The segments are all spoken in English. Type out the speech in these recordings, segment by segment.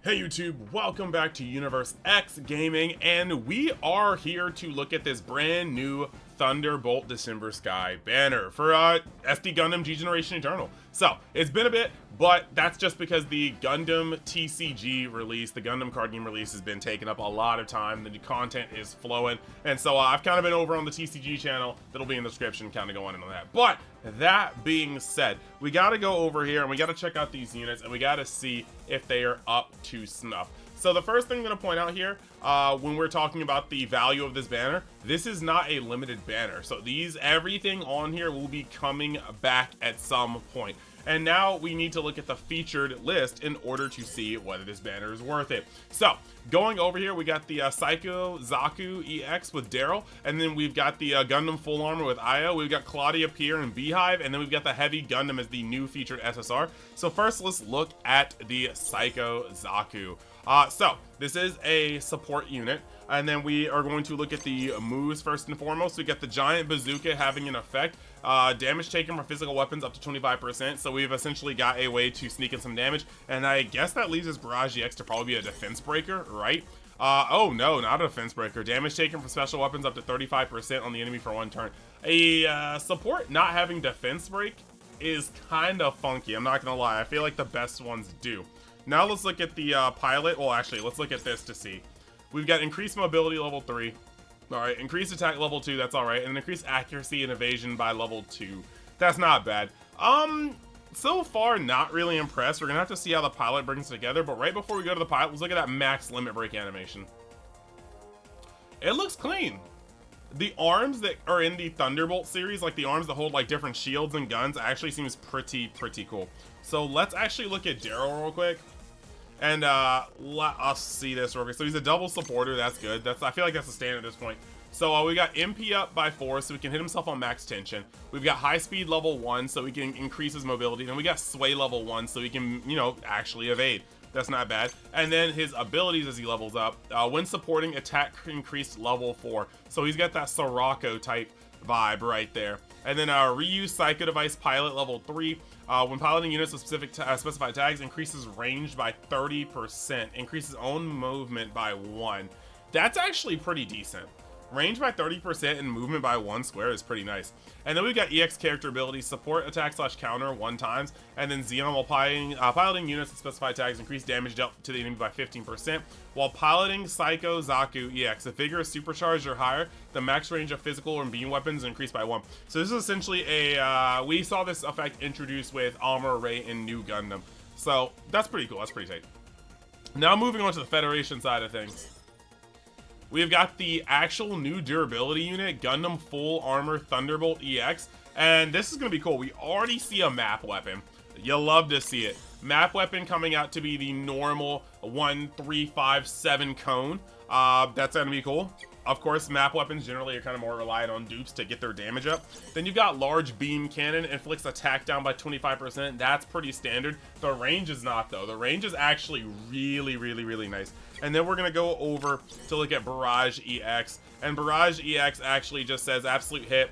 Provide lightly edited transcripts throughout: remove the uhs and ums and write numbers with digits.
Hey YouTube, welcome back to Universe X Gaming, and we are here to look at this brand new Thunderbolt December Sky banner for SD Gundam G Generation Eternal. So, it's been a bit, but that's just because the Gundam TCG release, the Gundam card game release, has been taking up a lot of time. The new content is flowing, and so I've kind of been over on the TCG channel. That'll be in the description, kind of going into that. But that being said, we got to go over here and we got to check out these units and we got to see if they are up to snuff. So the first thing I'm going to point out here, when we're talking about the value of this banner, this is not a limited banner. So everything on here will be coming back at some point. And now we need to look at the featured list in order to see whether this banner is worth it. So, going over here, we got the Psycho Zaku EX with Daryl, and then we've got the Gundam Full Armor with Io, we've got Claudia Pier and Beehive, and then we've got the Heavy Gundam as the new featured SSR. So first, let's look at the Psycho Zaku. So, this is a support unit, and then we are going to look at the moves first and foremost. We got the Giant Bazooka having an effect. Damage taken from physical weapons up to 25%, so we've essentially got a way to sneak in some damage, and I guess that leaves his Barrage EX to probably be a defense breaker, right? Oh no, not a defense breaker. Damage taken from special weapons up to 35% on the enemy for one turn. A support not having defense break is kind of funky, I'm not gonna lie. I feel like the best ones do. Now let's look at the pilot. Well, actually, let's look at this to see. We've got increased mobility level 3. Alright, increased attack level 2, that's alright. And then increased accuracy and evasion by level 2. That's not bad. So far, not really impressed. We're gonna have to see how the pilot brings it together. But right before we go to the pilot, let's look at that max limit break animation. It looks clean. The arms that are in the Thunderbolt series, like the arms that hold like different shields and guns, actually seems pretty cool. So let's actually look at Daryl real quick. And let us see this real quick. So he's a double supporter, that's good. I feel like that's the standard at this point. So we got MP up by 4, so he can hit himself on max tension. We've got high speed level 1, so he can increase his mobility. And we got sway level 1, so he can, actually evade. That's not bad. And then his abilities as he levels up. When supporting, attack increased level 4. So he's got that Sorako type vibe right there. And then reuse Psycho Device pilot level 3. When piloting units with specified tags, increases range by 30%, increases own movement by 1. That's actually pretty decent. Range by 30% and movement by 1 square is pretty nice. And then we've got EX character abilities, support attack / counter 1 times, and then Xenon while piloting units with specified tags, increase damage dealt to the enemy by 15%. While piloting Psycho Zaku EX, if vigor is supercharged or higher, the max range of physical and beam weapons is increased by 1. So this is essentially we saw this effect introduced with Armor Ray in New Gundam. So that's pretty cool, that's pretty tight. Now moving on to the Federation side of things. We've got the actual new durability unit, Gundam Full Armor Thunderbolt EX, and this is going to be cool. We already see a map weapon. You'll love to see it. Map weapon coming out to be the normal 1-3-5-7 cone. That's going to be cool. Of course, map weapons generally are kind of more reliant on dupes to get their damage up. Then you've got large beam cannon, inflicts attack down by 25%. That's pretty standard. The range is not, though. The range is actually really nice. And then we're going to go over to look at Barrage EX. And Barrage EX actually just says absolute hit,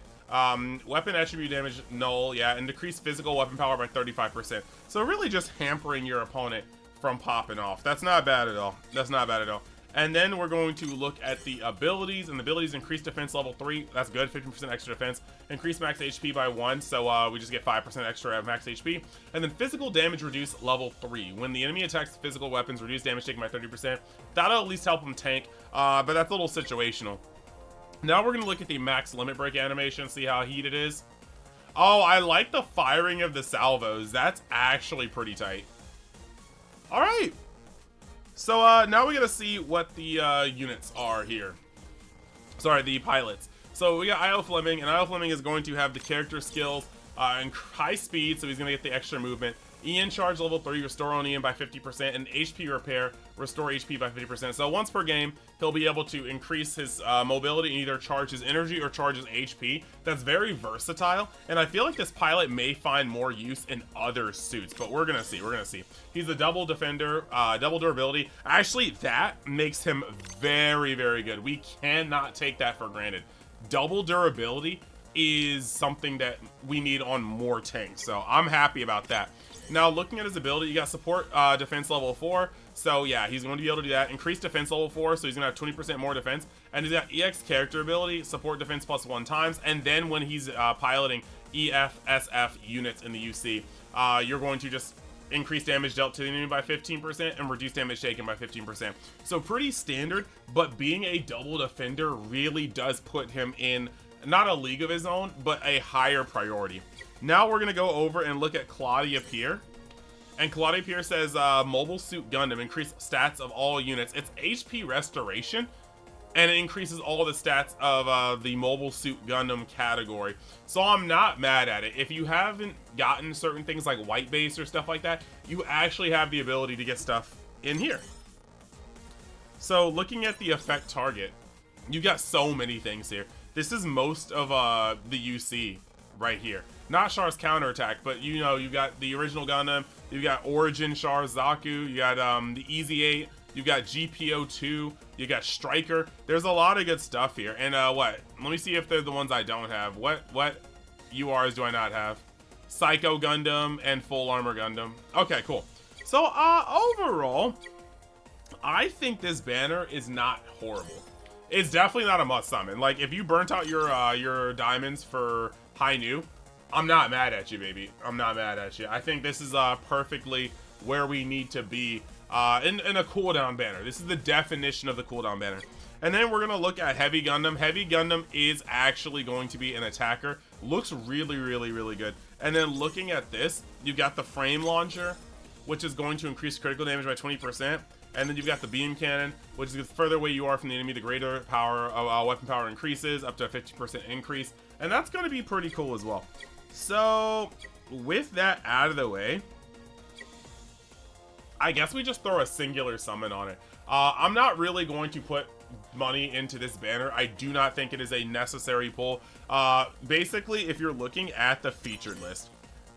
weapon attribute damage null, yeah, and decreased physical weapon power by 35%. So really just hampering your opponent from popping off. That's not bad at all. That's not bad at all. And then we're going to look at the abilities, and the abilities increase defense level 3. That's good, 15% extra defense. Increase max HP by 1, so we just get 5% extra at max HP. And then physical damage reduce level 3. When the enemy attacks physical weapons, reduce damage taken by 30%. That'll at least help him tank, but that's a little situational. Now we're going to look at the max limit break animation, see how heated it is. Oh, I like the firing of the salvos. That's actually pretty tight. All right. So now we gotta see what the units are here. Sorry, the pilots. So we got Io Fleming, and Io Fleming is going to have the character skills and high speed, so he's gonna get the extra movement. Ian charge level 3, restore on Ian by 50%, and HP repair, restore HP by 50%. So once per game, he'll be able to increase his mobility and either charge his energy or charge his HP. That's very versatile, and I feel like this pilot may find more use in other suits, but we're gonna see, He's a double defender, double durability. Actually, that makes him very good. We cannot take that for granted. Double durability is something that we need on more tanks, so I'm happy about that. Now, looking at his ability, you got support defense level 4, So yeah, he's going to be able to do that. Increase defense level 4, so he's going to have 20% more defense. And he's got EX character ability, support defense plus 1 times. And then when he's piloting EF/SF units in the UC, you're going to just increase damage dealt to the enemy by 15% and reduce damage taken by 15%. So pretty standard, but being a double defender really does put him in not a league of his own, but a higher priority. Now we're going to go over and look at Claudia Pier. And Claudia Pier says, Mobile Suit Gundam, increase stats of all units. It's HP restoration, and it increases all the stats of the Mobile Suit Gundam category. So I'm not mad at it. If you haven't gotten certain things like White Base or stuff like that, you actually have the ability to get stuff in here. So looking at the effect target, you got so many things here. This is most of the UC right here. Not Char's counterattack, but you know, you got the original Gundam, you got Origin Char Zaku, you got the Easy 8, you got GPO2, you got Striker. There's a lot of good stuff here. And what? Let me see if they're the ones I don't have. What URs do I not have? Psycho Gundam and Full Armor Gundam. Okay, cool. So overall, I think this banner is not horrible. It's definitely not a must summon. Like, if you burnt out your diamonds for High New, I'm not mad at you, baby. I'm not mad at you. I think this is perfectly where we need to be in a cooldown banner. This is the definition of the cooldown banner. And then we're gonna look at Heavy Gundam. Heavy Gundam is actually going to be an attacker. Looks really, really, really good. And then looking at this, you've got the frame launcher, which is going to increase critical damage by 20%. And then you've got the beam cannon, which is the further away you are from the enemy, the greater power of weapon power increases, up to a 50% increase. And that's going to be pretty cool as well. So, with that out of the way, I guess we just throw a singular summon on it. I'm not really going to put money into this banner. I do not think it is a necessary pull. Basically, if you're looking at the featured list,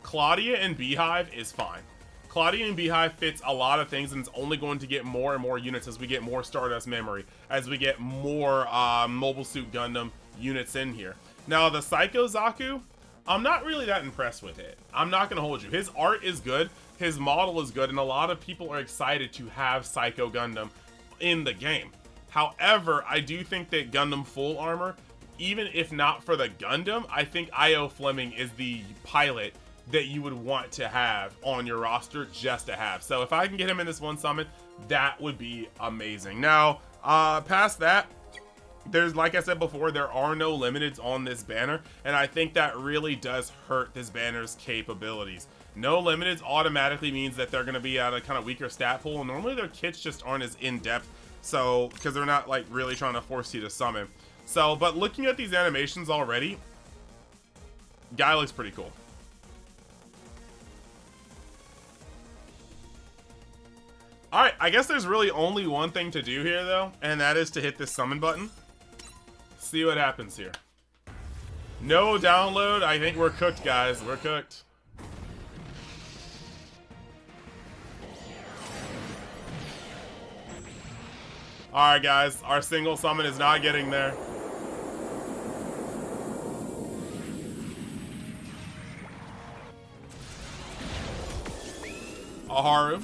Claudia and Beehive is fine. Claudia and Beehive fits a lot of things, and it's only going to get more and more units as we get more Stardust Memory, as we get more Mobile Suit Gundam units in here. Now, the Psycho Zaku, I'm not really that impressed with it. I'm not going to hold you. His art is good, his model is good, and a lot of people are excited to have Psycho Gundam in the game. However, I do think that Gundam Full Armor, even if not for the Gundam, I think I.O. Fleming is the pilot that you would want to have on your roster just to have. So if I can get him in this one summon, that would be amazing. Now, past that, there's, like I said before, there are no limiteds on this banner, and I think that really does hurt this banner's capabilities. No limiteds automatically means that they're going to be at a kind of weaker stat pool, and normally their kits just aren't as in-depth, so, because they're not, like, really trying to force you to summon. So, but looking at these animations already, guy looks pretty cool. Alright, I guess there's really only one thing to do here, though, and that is to hit this summon button. See what happens here. No download. I think we're cooked, guys. We're cooked. Alright, guys. Our single summon is not getting there. Aharu.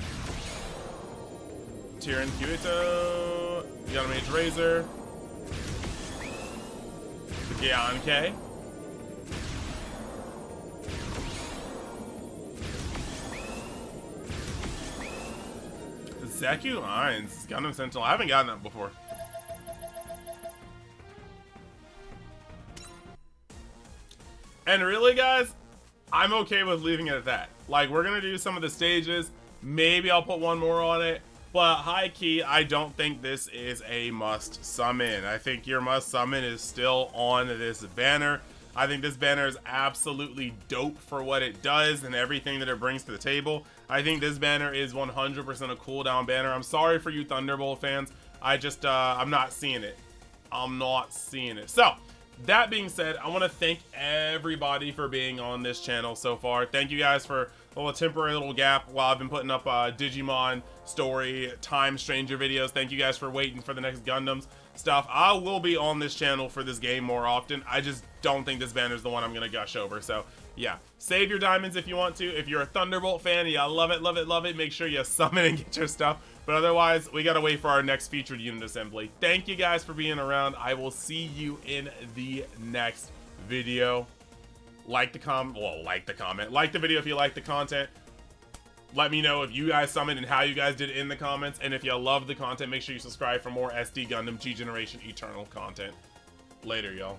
Tyrion Kyuito, Yano Mage Razor, the Gyanke, Zaku Lines, Gundam Sentinel. I haven't gotten that before. And really, guys, I'm okay with leaving it at that. Like, we're gonna do some of the stages. Maybe I'll put one more on it. But high key, I don't think this is a must summon. I think your must summon is still on this banner. I think this banner is absolutely dope for what it does and everything that it brings to the table. I think this banner is 100% a cooldown banner. I'm sorry for you Thunderbolt fans. I just, I'm not seeing it. I'm not seeing it. So, that being said, I want to thank everybody for being on this channel so far. Thank you guys for a little temporary little gap while I've been putting up Digimon story time stranger videos. Thank you guys for waiting for the next Gundams stuff. I will be on this channel for this game more often. I just don't think this banner is the one I'm gonna gush over. So yeah, save your diamonds if you want to. If you're a Thunderbolt fan, yeah, love it, love it, love it. Make sure you summon and get your stuff. But otherwise, we gotta wait for our next featured unit assembly. Thank you guys for being around. I will see you in the next video. Like the comment. Like the video if you like the content. Let me know if you guys summoned and how you guys did in the comments. And if you love the content, make sure you subscribe for more SD Gundam G Generation Eternal content. Later, y'all.